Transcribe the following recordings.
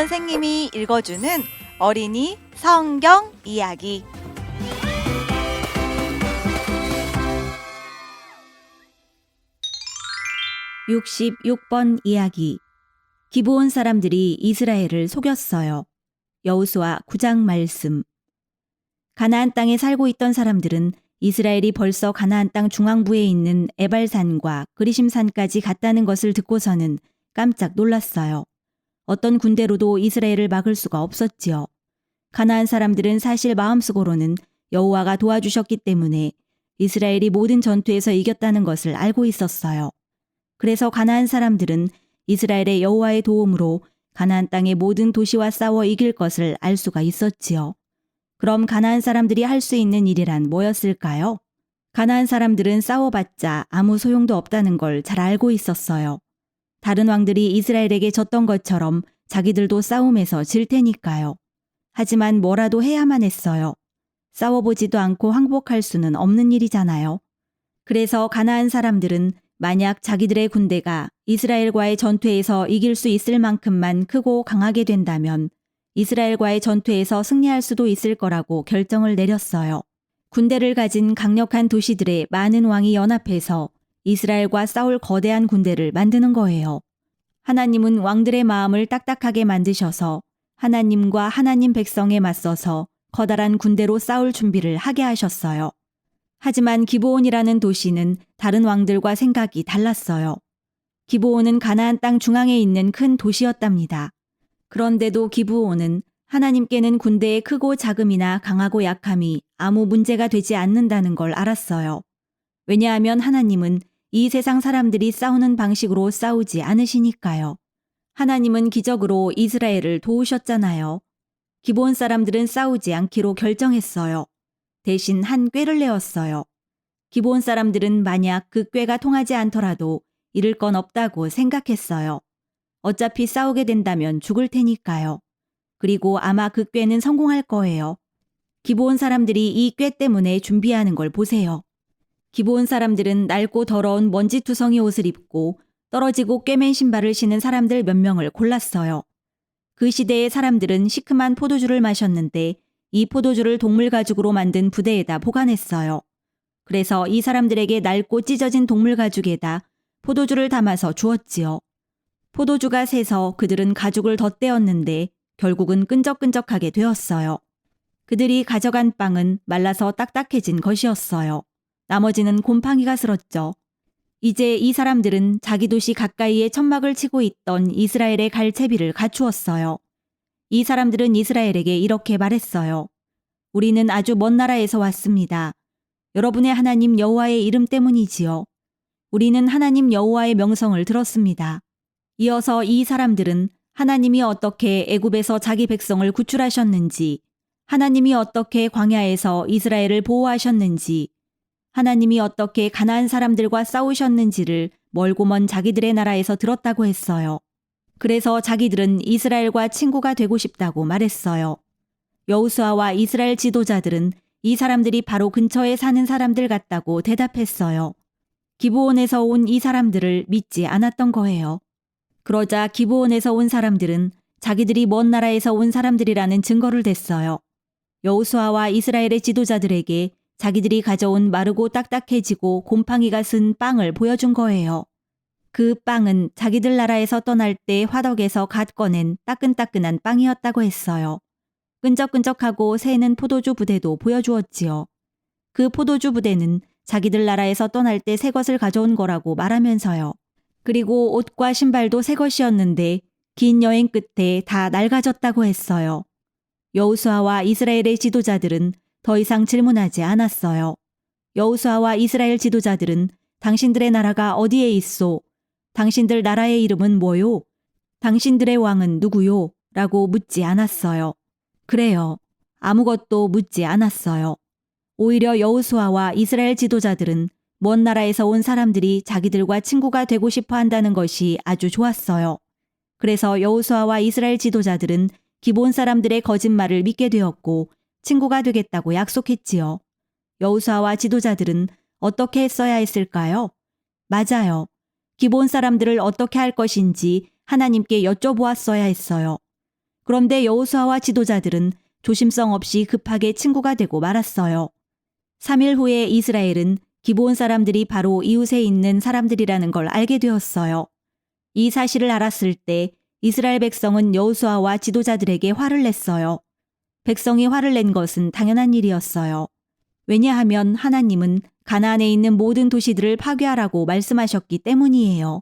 선생님이 읽어주는 어린이 성경 이야기. (66번) 이야기. 기브온 사람들이 이스라엘을 속였어요. 여호수아 9장 말씀. 가나안 땅에 살고 있던 사람들은 이스라엘이 벌써 가나안 땅 중앙부에 있는 에발산과 그리심산까지 갔다는 것을 듣고서는 깜짝 놀랐어요. 어떤 군대로도 이스라엘을 막을 수가 없었지요. 가나안 사람들은 사실 마음속으로는 여호와가 도와주셨기 때문에 이스라엘이 모든 전투에서 이겼다는 것을 알고 있었어요. 그래서 가나안 사람들은 이스라엘의 여호와의 도움으로 가나안 땅의 모든 도시와 싸워 이길 것을 알 수가 있었지요. 그럼 가나안 사람들이 할 수 있는 일이란 뭐였을까요? 가나안 사람들은 싸워봤자 아무 소용도 없다는 걸 잘 알고 있었어요. 다른 왕들이 이스라엘에게 졌던 것처럼 자기들도 싸움에서 질 테니까요. 하지만 뭐라도 해야만 했어요. 싸워보지도 않고 항복할 수는 없는 일이잖아요. 그래서 가나안 사람들은 만약 자기들의 군대가 이스라엘과의 전투에서 이길 수 있을 만큼만 크고 강하게 된다면 이스라엘과의 전투에서 승리할 수도 있을 거라고 결정을 내렸어요. 군대를 가진 강력한 도시들의 많은 왕이 연합해서 이스라엘과 싸울 거대한 군대를 만드는 거예요. 하나님은 왕들의 마음을 딱딱하게 만드셔서 하나님과 하나님 백성에 맞서서 커다란 군대로 싸울 준비를 하게 하셨어요. 하지만 기브온이라는 도시는 다른 왕들과 생각이 달랐어요. 기브온은 가나안 땅 중앙에 있는 큰 도시였답니다. 그런데도 기브온은 하나님께는 군대의 크고 작음이나 강하고 약함이 아무 문제가 되지 않는다는 걸 알았어요. 왜냐하면 하나님은 이 세상 사람들이 싸우는 방식으로 싸우지 않으시니까요. 하나님은 기적으로 이스라엘을 도우셨잖아요. 기브온 사람들은 싸우지 않기로 결정했어요. 대신 한 꾀를 내었어요. 기브온 사람들은 만약 그 꾀가 통하지 않더라도 잃을 건 없다고 생각했어요. 어차피 싸우게 된다면 죽을 테니까요. 그리고 아마 그 꾀는 성공할 거예요. 기브온 사람들이 이 꾀 때문에 준비하는 걸 보세요. 기브온 사람들은 낡고 더러운 먼지투성이 옷을 입고 떨어지고 꿰맨 신발을 신은 사람들 몇 명을 골랐어요. 그 시대의 사람들은 시큼한 포도주를 마셨는데 이 포도주를 동물 가죽으로 만든 부대에다 보관했어요. 그래서 이 사람들에게 낡고 찢어진 동물 가죽에다 포도주를 담아서 주었지요. 포도주가 새서 그들은 가죽을 덧대었는데 결국은 끈적끈적하게 되었어요. 그들이 가져간 빵은 말라서 딱딱해진 것이었어요. 나머지는 곰팡이가 슬었죠. 이제 이 사람들은 자기 도시 가까이에 천막을 치고 있던 이스라엘의 갈 채비를 갖추었어요. 이 사람들은 이스라엘에게 이렇게 말했어요. 우리는 아주 먼 나라에서 왔습니다. 여러분의 하나님 여호와의 이름 때문이지요. 우리는 하나님 여호와의 명성을 들었습니다. 이어서 이 사람들은 하나님이 어떻게 애굽에서 자기 백성을 구출하셨는지, 하나님이 어떻게 광야에서 이스라엘을 보호하셨는지, 하나님이 어떻게 가나안 사람들과 싸우셨는지를 멀고 먼 자기들의 나라에서 들었다고 했어요. 그래서 자기들은 이스라엘과 친구가 되고 싶다고 말했어요. 여호수아와 이스라엘 지도자들은 이 사람들이 바로 근처에 사는 사람들 같다고 대답했어요. 기브온에서 온 이 사람들을 믿지 않았던 거예요. 그러자 기브온에서 온 사람들은 자기들이 먼 나라에서 온 사람들이라는 증거를 댔어요. 여호수아와 이스라엘의 지도자들에게 자기들이 가져온 마르고 딱딱해지고 곰팡이가 쓴 빵을 보여준 거예요. 그 빵은 자기들 나라에서 떠날 때 화덕에서 갓 꺼낸 따끈따끈한 빵이었다고 했어요. 끈적끈적하고 새는 포도주 부대도 보여주었지요. 그 포도주 부대는 자기들 나라에서 떠날 때 새 것을 가져온 거라고 말하면서요. 그리고 옷과 신발도 새 것이었는데 긴 여행 끝에 다 낡아졌다고 했어요. 여호수아와 이스라엘의 지도자들은 더 이상 질문하지 않았어요. 여호수아와 이스라엘 지도자들은 당신들의 나라가 어디에 있소? 당신들 나라의 이름은 뭐요? 당신들의 왕은 누구요? 라고 묻지 않았어요. 그래요. 아무것도 묻지 않았어요. 오히려 여호수아와 이스라엘 지도자들은 먼 나라에서 온 사람들이 자기들과 친구가 되고 싶어 한다는 것이 아주 좋았어요. 그래서 여호수아와 이스라엘 지도자들은 기브온 사람들의 거짓말을 믿게 되었고 친구가 되겠다고 약속했지요. 여호수아와 지도자들은 어떻게 했어야 했을까요? 맞아요. 기브온 사람들을 어떻게 할 것인지 하나님께 여쭤보았어야 했어요. 그런데 여호수아와 지도자들은 조심성 없이 급하게 친구가 되고 말았어요. 3일 후에 이스라엘은 기브온 사람들이 바로 이웃에 있는 사람들이라는 걸 알게 되었어요. 이 사실을 알았을 때 이스라엘 백성은 여호수아와 지도자들에게 화를 냈어요. 백성이 화를 낸 것은 당연한 일이었어요. 왜냐하면 하나님은 가나안에 있는 모든 도시들을 파괴하라고 말씀하셨기 때문이에요.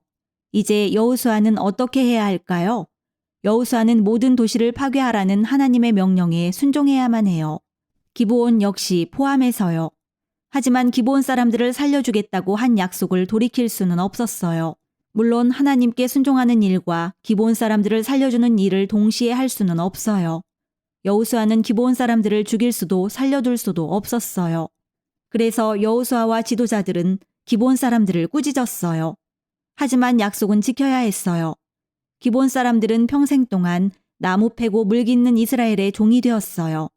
이제 여호수아는 어떻게 해야 할까요? 여호수아는 모든 도시를 파괴하라는 하나님의 명령에 순종해야만 해요. 기브온 역시 포함해서요. 하지만 기브온 사람들을 살려주겠다고 한 약속을 돌이킬 수는 없었어요. 물론 하나님께 순종하는 일과 기브온 사람들을 살려주는 일을 동시에 할 수는 없어요. 여호수아는 기브온 사람들을 죽일 수도 살려둘 수도 없었어요. 그래서 여호수아와 지도자들은 기브온 사람들을 꾸짖었어요. 하지만 약속은 지켜야 했어요. 기브온 사람들은 평생 동안 나무 패고 물 깃는 이스라엘의 종이 되었어요.